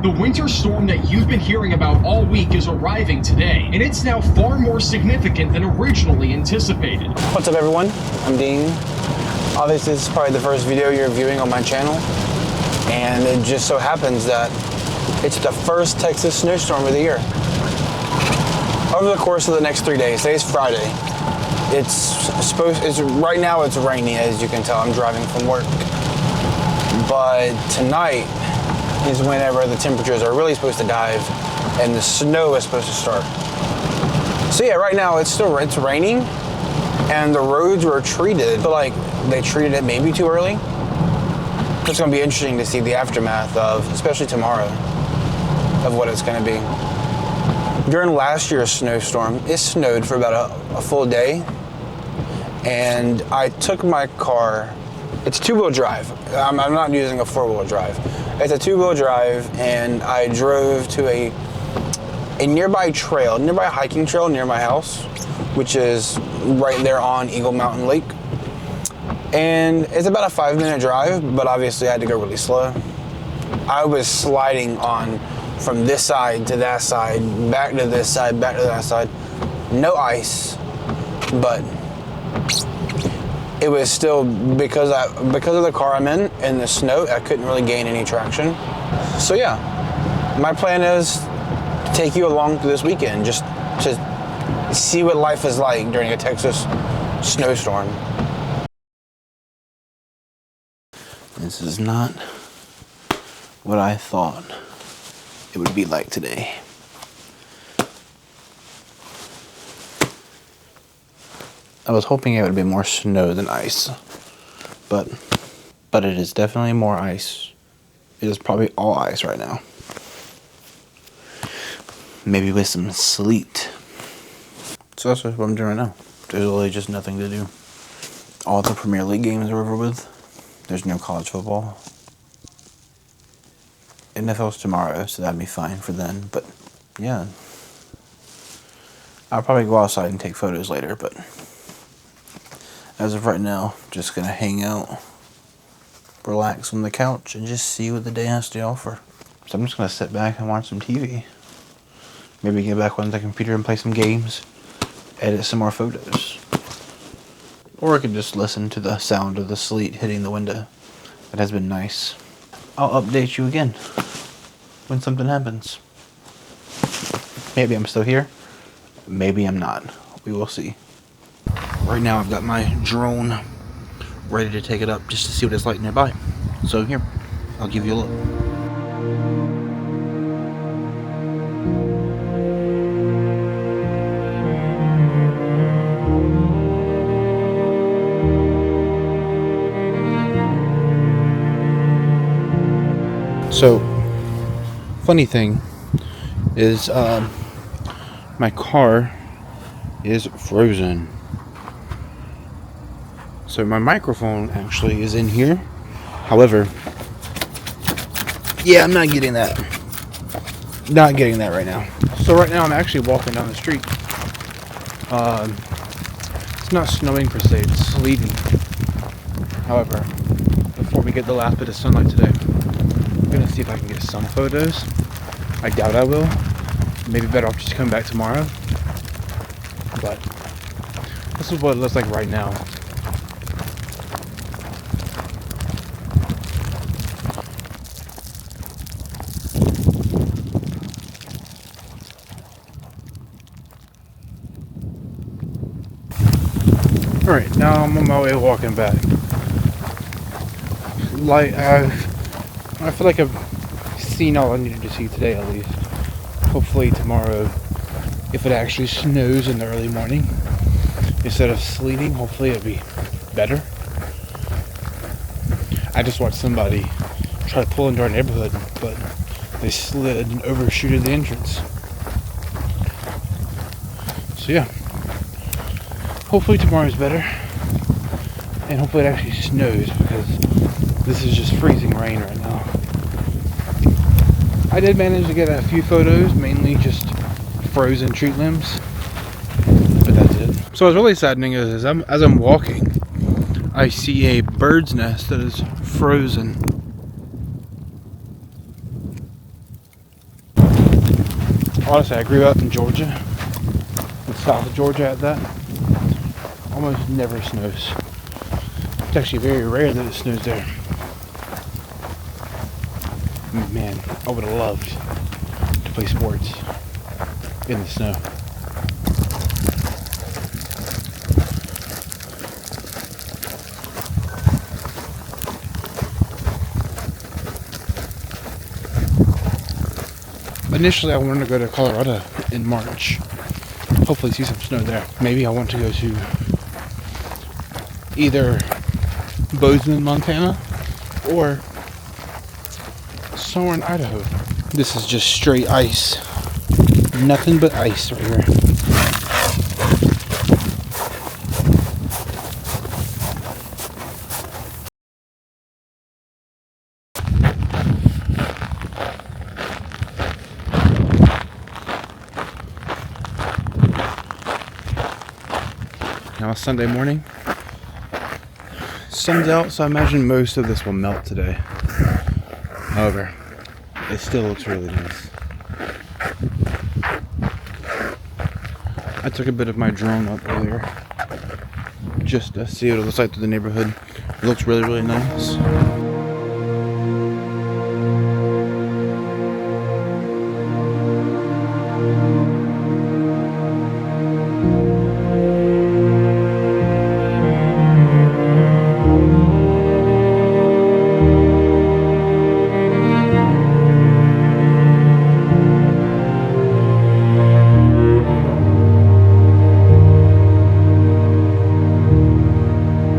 The winter storm that you've been hearing about all week is arriving today, and it's now far more significant than originally anticipated. What's up, everyone? I'm Dean. Obviously, this is probably the first video you're viewing on my channel, and it just so happens that it's the first Texas snowstorm of the year. Over the course of the next 3 days, today's Friday, right now it's rainy, as you can tell. I'm driving from work. But tonight is whenever the temperatures are really supposed to dive and the snow is supposed to start. So yeah, right now it's raining and the roads were treated, but like they treated it maybe too early. It's gonna be interesting to see the aftermath of, especially tomorrow, of what it's gonna be. During last year's snowstorm, it snowed for about a full day, and I took my car. It's two-wheel drive. I'm not using a four-wheel drive. It's a two-wheel drive, and I drove to a nearby hiking trail near my house, which is right there on Eagle Mountain Lake. And it's about a 5-minute drive, but obviously I had to go really slow. I was sliding on from this side to that side, back to this side, back to that side. No ice, but it was still, because of the car I'm in and the snow, I couldn't really gain any traction. So yeah, my plan is to take you along through this weekend, just to see what life is like during a Texas snowstorm. This is not what I thought it would be like today. I was hoping it would be more snow than ice, but it is definitely more ice. It is probably all ice right now. Maybe with some sleet. So that's what I'm doing right now. There's really just nothing to do. All the Premier League games are over with. There's no college football. NFL's tomorrow, so that'd be fine for then, but yeah. I'll probably go outside and take photos later, but as of right now, just gonna hang out, relax on the couch, and just see what the day has to offer. So I'm just gonna sit back and watch some TV. Maybe get back on the computer and play some games, edit some more photos. Or I could just listen to the sound of the sleet hitting the window. That has been nice. I'll update you again when something happens. Maybe I'm still here, maybe I'm not. We will see. Right now I've got my drone ready to take it up just to see what it's like nearby. So here, I'll give you a look. So, funny thing is my car is frozen. So my microphone actually is in here. However, yeah, I'm not getting that. Not getting that right now. So right now I'm actually walking down the street. It's not snowing per se, it's sleeting. However, before we get the last bit of sunlight today, I'm gonna see if I can get some photos. I doubt I will. Maybe better off just come back tomorrow. But this is what it looks like right now. Alright, now I'm on my way walking back. Like, I feel like I've seen all I needed to see today, at least. Hopefully tomorrow, if it actually snows in the early morning, instead of sleeting, hopefully it'll be better. I just watched somebody try to pull into our neighborhood, but they slid and overshooted the entrance. So yeah. Hopefully tomorrow's better, and hopefully it actually snows, because this is just freezing rain right now. I did manage to get a few photos, mainly just frozen tree limbs, but that's it. So what's really saddening is as I'm walking, I see a bird's nest that is frozen. Honestly, I grew up in Georgia, in south of Georgia at that. Almost never snows. It's actually very rare that it snows there. Man, I would have loved to play sports in the snow. Initially, I wanted to go to Colorado in March. Hopefully see some snow there. Maybe I want to go to either Bozeman, Montana, or somewhere in Idaho. This is just straight ice. Nothing but ice right here. Now it's Sunday morning. Sun's out, so I imagine most of this will melt today. However, it still looks really nice. I took a bit of my drone up earlier just to see what it looks like through the neighborhood. It looks really, really nice.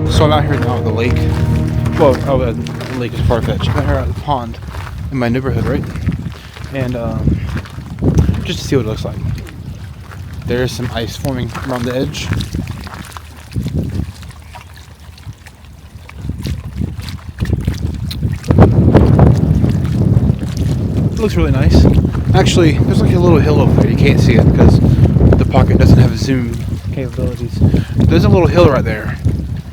So I'm out here now at the lake. Well, the lake is far-fetched. I'm out here at the pond in my neighborhood, right? And just to see what it looks like. There is some ice forming around the edge. It looks really nice. Actually, there's like a little hill over there. You can't see it because the Pocket doesn't have zoom capabilities. There's a little hill right there.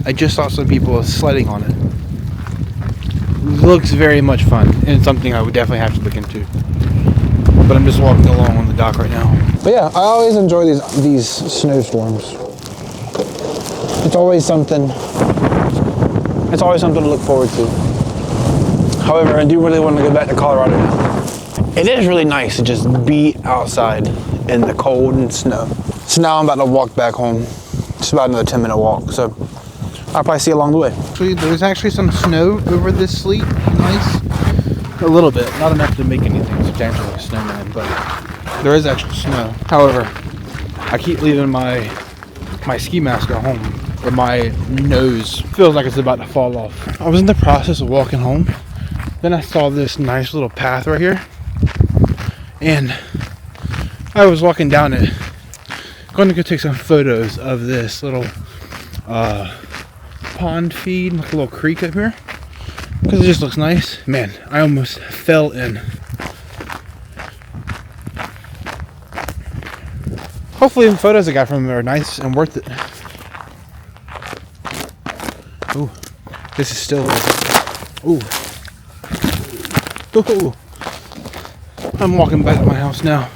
I just saw some people sledding on it. Looks very much fun, and it's something I would definitely have to look into. But I'm just walking along on the dock right now. But yeah, I always enjoy these snowstorms. It's always something. It's always something to look forward to. However, I do really want to go back to Colorado now. It is really nice to just be outside in the cold and snow. So now I'm about to walk back home. It's about another 10-minute walk, so I'll probably see you along the way. Actually, there's actually some snow over this sleet. Nice. A little bit. Not enough to make anything substantial like a snowman, but there is actual snow. However, I keep leaving my ski mask at home, or my nose feels like it's about to fall off. I was in the process of walking home. Then I saw this nice little path right here. And I was walking down it. Going to go take some photos of this little pond feed, like a little creek up here, because it just looks nice. Man, I almost fell in. Hopefully the photos I got from them are nice and worth it. Ooh, this is still. Ooh. Ooh. I'm walking back to my house now.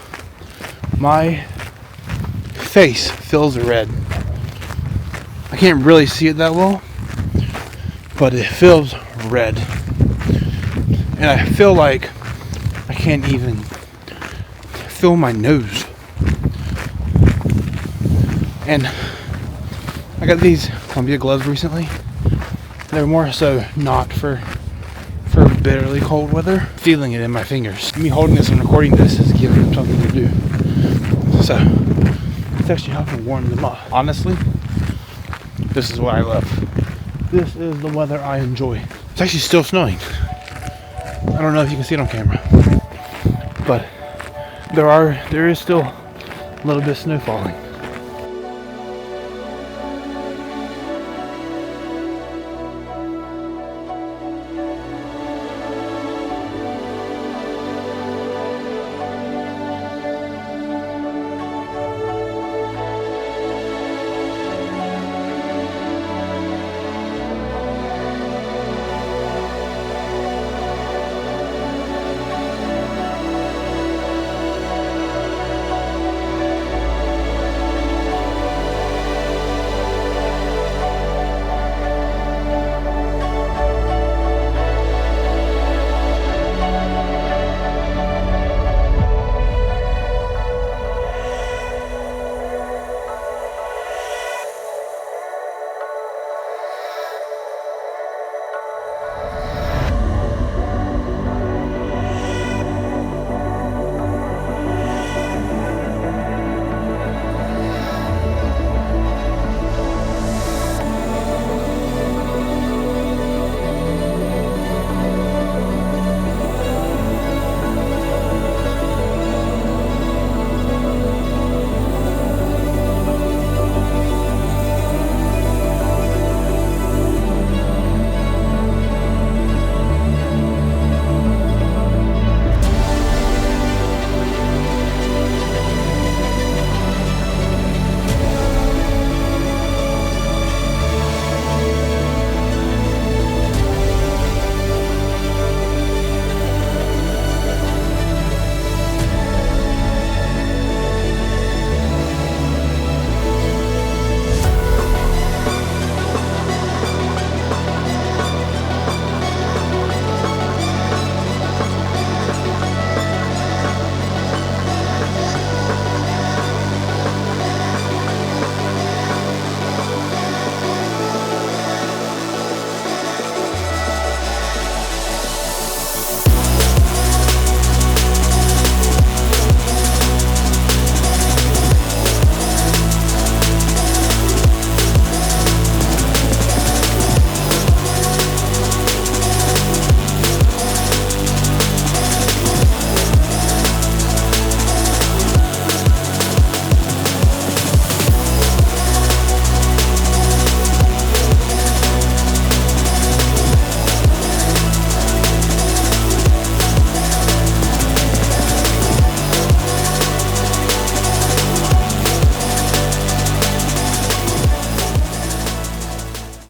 My face feels red. I can't really see it that well, but it feels red. And I feel like I can't even feel my nose. And I got these Columbia gloves recently. They're more so not for bitterly cold weather. Feeling it in my fingers. Me holding this and recording this is giving them something to do. So it's actually helping warm them up. Honestly, this is what I love. This is the weather I enjoy. It's actually still snowing. I don't know if you can see it on camera, but there is still a little bit of snow falling.